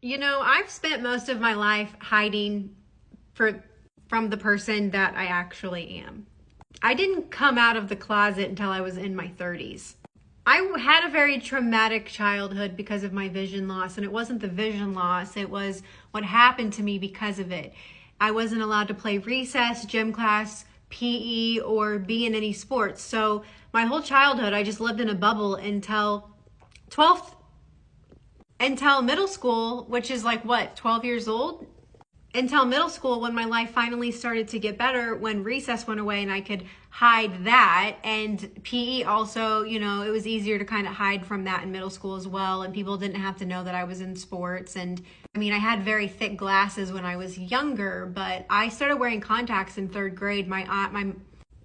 You know, I've spent most of my life hiding for, from the person that I actually am. I didn't come out of the closet until I was in my 30s. I had a very traumatic childhood because of my vision loss, and it wasn't the vision loss, it was what happened to me because of it. I wasn't allowed to play recess, gym class, PE, or be in any sports. So my whole childhood, I just lived in a bubble until 12th until middle school, which is like what, 12 years old? Until middle school, when my life finally started to get better, when recess went away and I could hide that. And PE also, it was easier to kind of hide from that in middle school as well. And people didn't have to know that I was in sports. And I mean, I had very thick glasses when I was younger, but I started wearing contacts in third grade.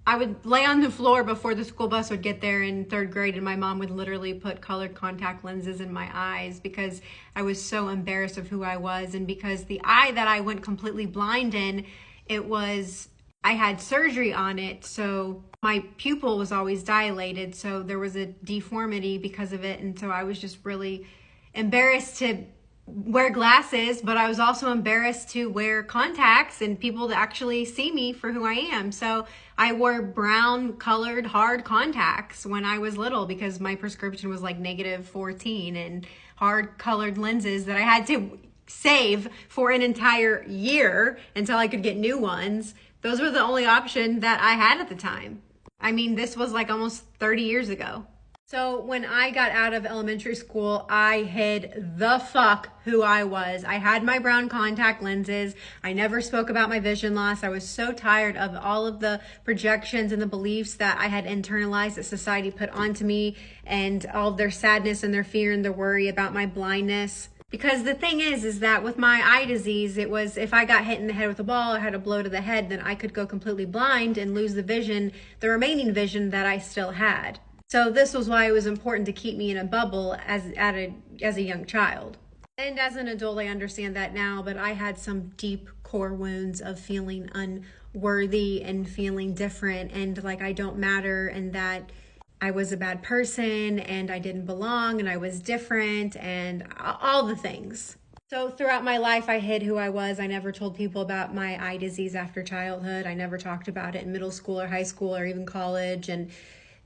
I would lay on the floor before the school bus would get there in third grade, and my mom would literally put colored contact lenses in my eyes because I was so embarrassed of who I was. And because the eye that I went completely blind in, I had surgery on it. So my pupil was always dilated. So there was a deformity because of it. And so I was just really embarrassed to wear glasses, but I was also embarrassed to wear contacts and people to actually see me for who I am. So I wore brown colored hard contacts when I was little because my prescription was like -14, and hard colored lenses that I had to save for an entire year until I could get new ones. Those were the only option that I had at the time. I mean, this was like almost 30 years ago. So when I got out of elementary school, I hid the fuck who I was. I had my brown contact lenses. I never spoke about my vision loss. I was so tired of all of the projections and the beliefs that I had internalized that society put onto me, and all of their sadness and their fear and their worry about my blindness. Because the thing is that with my eye disease, it was if I got hit in the head with a ball or had a blow to the head, then I could go completely blind and lose the vision, the remaining vision that I still had. So this was why it was important to keep me in a bubble as a young child. And as an adult, I understand that now, but I had some deep core wounds of feeling unworthy and feeling different and like I don't matter, and that I was a bad person and I didn't belong and I was different and all the things. So throughout my life, I hid who I was. I never told people about my eye disease after childhood. I never talked about it in middle school or high school or even college. And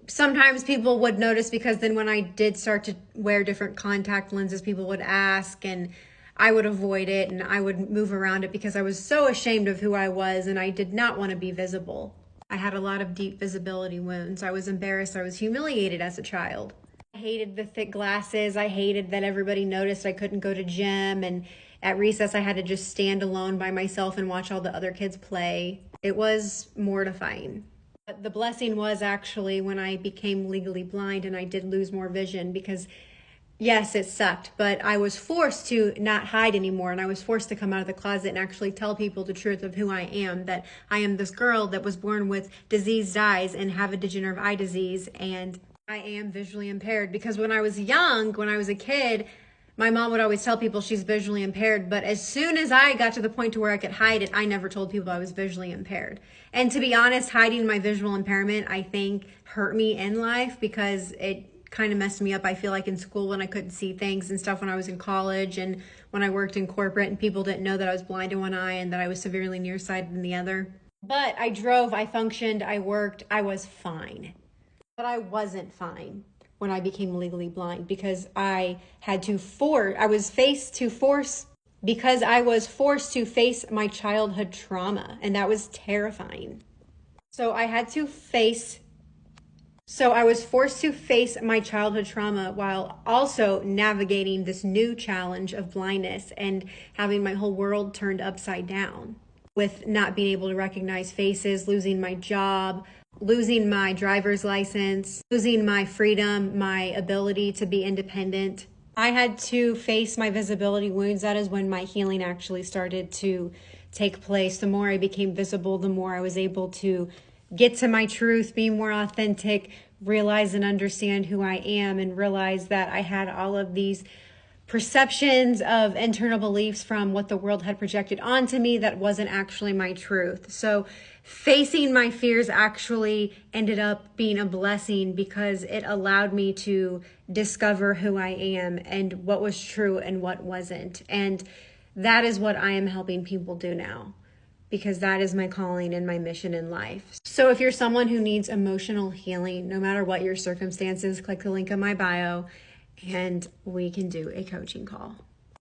sometimes people would notice because then when I did start to wear different contact lenses, people would ask and I would avoid it and I would move around it because I was so ashamed of who I was and I did not want to be visible. I had a lot of deep visibility wounds. I was embarrassed. I was humiliated as a child. I hated the thick glasses. I hated that everybody noticed I couldn't go to gym, and at recess I had to just stand alone by myself and watch all the other kids play. It was mortifying. But the blessing was actually when I became legally blind and I did lose more vision because yes, it sucked, but I was forced to not hide anymore, and I was forced to come out of the closet and actually tell people the truth of who I am, that I am this girl that was born with diseased eyes and have a degenerative eye disease, and I am visually impaired. Because when I was young, when I was a kid, my mom would always tell people she's visually impaired, but as soon as I got to the point to where I could hide it, I never told people I was visually impaired. And to be honest, hiding my visual impairment, I think, hurt me in life because it kind of messed me up. I feel like in school when I couldn't see things and stuff when I was in college and when I worked in corporate and people didn't know that I was blind in one eye and that I was severely nearsighted in the other. But I drove, I functioned, I worked, I was fine. But I wasn't fine when I became legally blind because I was faced to force because I was forced to face my childhood trauma, and that was terrifying. So I had to face so I was forced to face my childhood trauma while also navigating this new challenge of blindness and having my whole world turned upside down with not being able to recognize faces, losing my job, losing my driver's license, losing my freedom, my ability to be independent. I had to face my visibility wounds. That is when my healing actually started to take place. The more I became visible, the more I was able to get to my truth, be more authentic, realize and understand who I am, and realize that I had all of these perceptions of internal beliefs from what the world had projected onto me that wasn't actually my truth. So facing my fears actually ended up being a blessing because it allowed me to discover who I am and what was true and what wasn't. And that is what I am helping people do now, because that is my calling and my mission in life. So if you're someone who needs emotional healing, no matter what your circumstances, click the link in my bio and we can do a coaching call.